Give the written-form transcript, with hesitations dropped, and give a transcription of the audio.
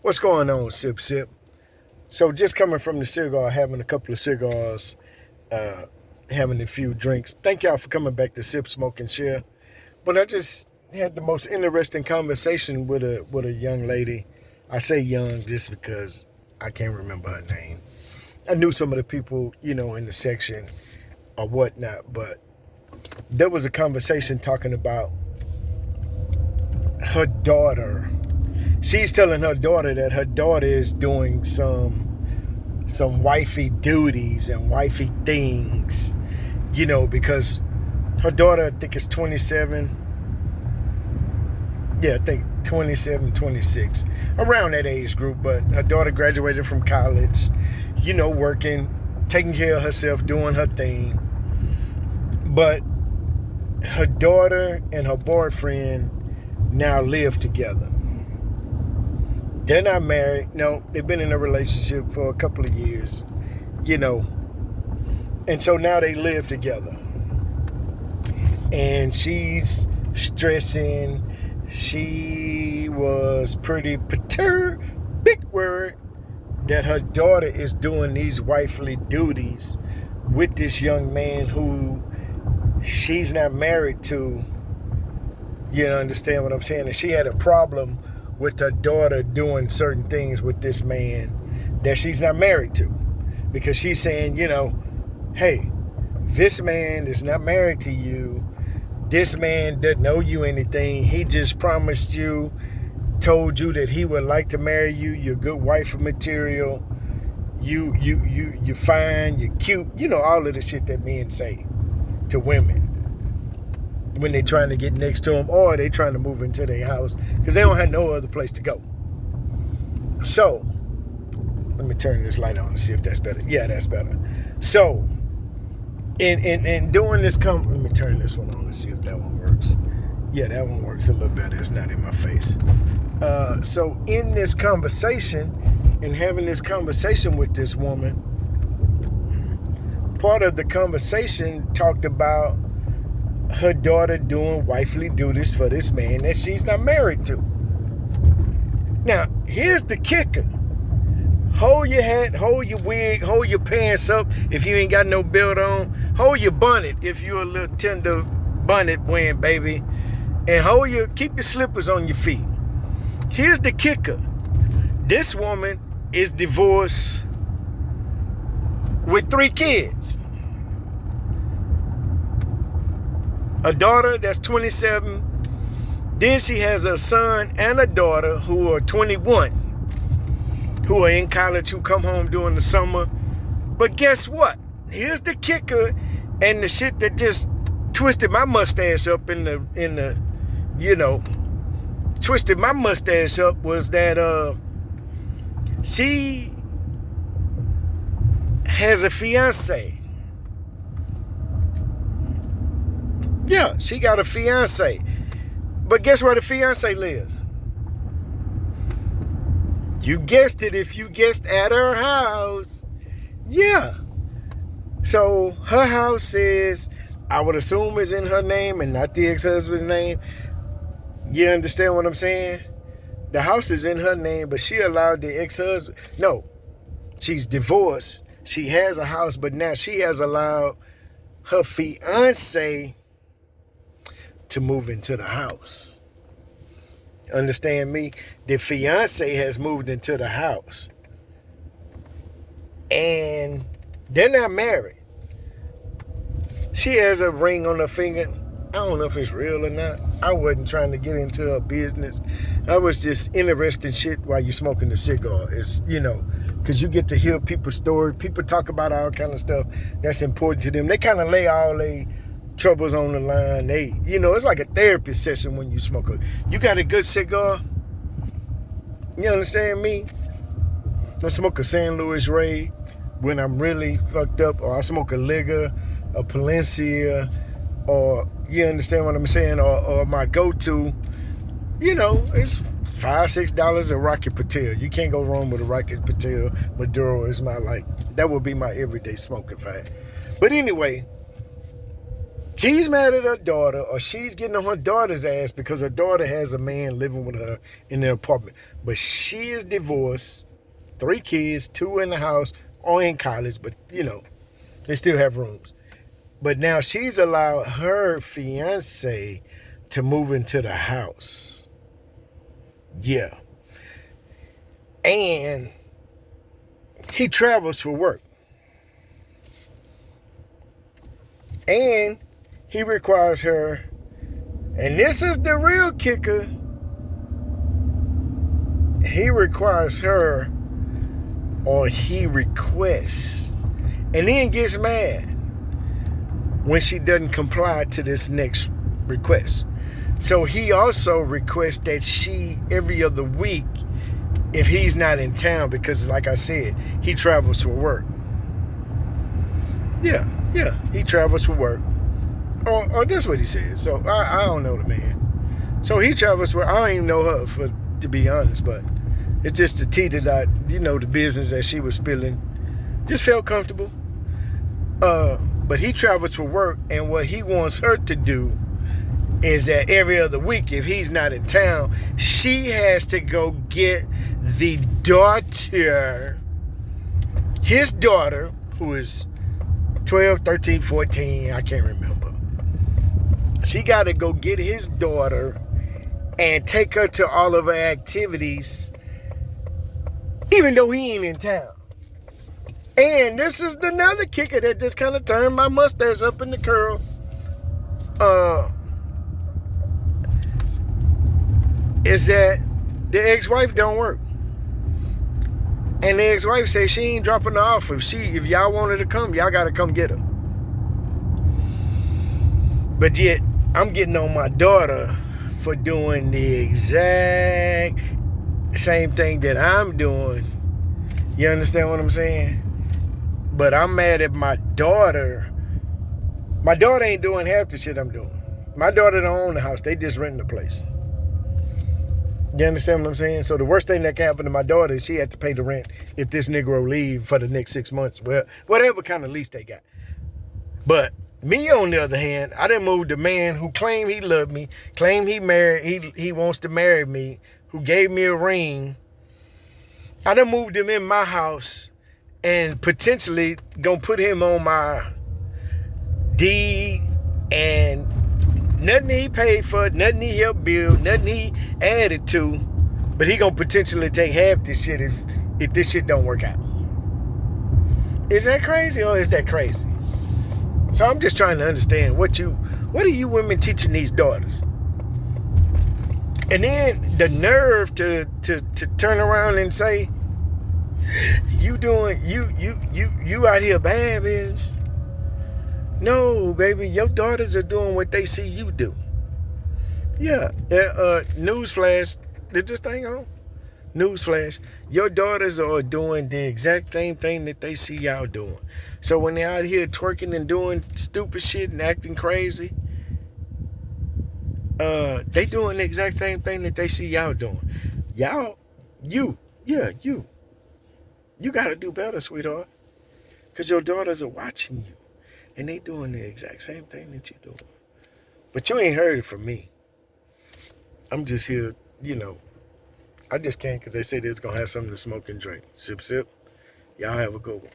What's going on, Sip Sip? So just coming from the cigar, having a couple of cigars, uh, having a few drinks. Thank y'all for coming back to Sip, Smoke, and Share. But I just had the most interesting conversation with a young lady. I say young just because I can't remember her name. I knew some of the people, in the section or whatnot, but there was a conversation talking about her daughter. She's telling her daughter that her daughter is doing some wifey duties and wifey things, because her daughter, I think, is 27. Yeah, I think 27, 26, around that age group. But her daughter graduated from college, working, taking care of herself, doing her thing. But her daughter and her boyfriend now live together. They're not married. No, they've been in a relationship for a couple of years, And so now they live together. And she's stressing. She was pretty perturbed, big word, that her daughter is doing these wifely duties with this young man who she's not married to. You understand what I'm saying? And she had a problem with her daughter doing certain things with this man that she's not married to. Because she's saying, hey, this man is not married to you. This man doesn't owe you anything. He just promised you, told you that he would like to marry you. You're good wife material. You fine, you're cute. All of the shit that men say to women when they're trying to get next to them or they trying to move into their house because they don't have no other place to go. So, let me turn this light on and see if that's better. Yeah, that's better. So, in doing this, let me turn this one on and see if that one works. Yeah, that one works a little better. It's not in my face. So, in this conversation and having this conversation with this woman, part of the conversation talked about her daughter doing wifely duties for this man that she's not married to. Now, here's the kicker. Hold your hat, hold your wig, hold your pants up if you ain't got no belt on. Hold your bonnet if you're a little tender bonnet wearing baby. And keep your slippers on your feet. Here's the kicker. This woman is divorced with 3 kids. A daughter that's 27. Then she has a son and a daughter who are 21, who are in college, who come home during the summer. But guess what? Here's the kicker, and the shit that just twisted my mustache up twisted my mustache up was that she has a fiancé. Yeah, she got a fiancé. But guess where the fiancé lives? You guessed it if you guessed at her house. Yeah. So her house I would assume is in her name and not the ex-husband's name. You understand what I'm saying? The house is in her name, but she allowed the ex-husband. No, she's divorced. She has a house, but now she has allowed her fiancé to move into the house. Understand me? The fiance has moved into the house. And they're not married. She has a ring on her finger. I don't know if it's real or not. I wasn't trying to get into her business. I was just interesting shit while you're smoking the cigar. It's, because you get to hear people's stories. People talk about all kind of stuff that's important to them. They kind of lay all their troubles on the line. It's like a therapy session when you smoke you got a good cigar. You understand me? I smoke a San Luis Rey when I'm really fucked up, or I smoke a Liga, a Palencia, or you understand what I'm saying, or my go-to, it's $5-6 a Rocket Patel. You can't go wrong with a Rocket Patel. Maduro is that would be my everyday smoke if I had. But anyway, She's mad at her daughter, or she's getting on her daughter's ass because her daughter has a man living with her in their apartment. But she is divorced, 3 kids, 2 in the house, or in college, but they still have rooms. But now she's allowed her fiancé to move into the house. Yeah. And he travels for work. And he requires her, and this is the real kicker, he requires her, or he requests, and then gets mad when she doesn't comply to this next request. So he also requests that she, every other week, if he's not in town, because like I said, he travels for work. Yeah, he travels for work. Or that's what he said. So I don't know the man. So he travels for, I don't even know her, to be honest, but it's just the tea that the business that she was spilling just felt comfortable. But he travels for work, and what he wants her to do is that every other week, if he's not in town, she has to go get the daughter, his daughter, who is 12, 13, 14, I can't remember. She got to go get his daughter and take her to all of her activities, even though he ain't in town. And this is another kicker that just kind of turned my mustache up in the curl. Is that the ex-wife don't work. And the ex-wife says she ain't dropping her off. If y'all want her to come, y'all got to come get her. But yet, I'm getting on my daughter for doing the exact same thing that I'm doing. You understand what I'm saying? But I'm mad at my daughter. My daughter ain't doing half the shit I'm doing. My daughter don't own the house. They just renting the place. You understand what I'm saying? So the worst thing that can happen to my daughter is she had to pay the rent if this Negro leave for the next 6 months. Well, whatever kind of lease they got. But me, on the other hand, I done moved a man who claimed he loved me, claimed he wants to marry me, who gave me a ring. I done moved him in my house and potentially gonna put him on my deed, and nothing he paid for, nothing he helped build, nothing he added to, but he gonna potentially take half this shit if this shit don't work out. Is that crazy, or is that crazy? So I'm just trying to understand what are you women teaching these daughters? And then the nerve to turn around and say, you out here bad, bitch. No, baby, your daughters are doing what they see you do. Yeah, newsflash, is this thing on? Newsflash, your daughters are doing the exact same thing that they see y'all doing. So when they're out here twerking and doing stupid shit and acting crazy, they doing the exact same thing that they see y'all doing. You gotta do better, sweetheart. Because your daughters are watching you. And they doing the exact same thing that you doing. But you ain't heard it from me. I'm just here, I just can't because they say they're going to have something to smoke and drink. Sip, sip. Y'all have a good one.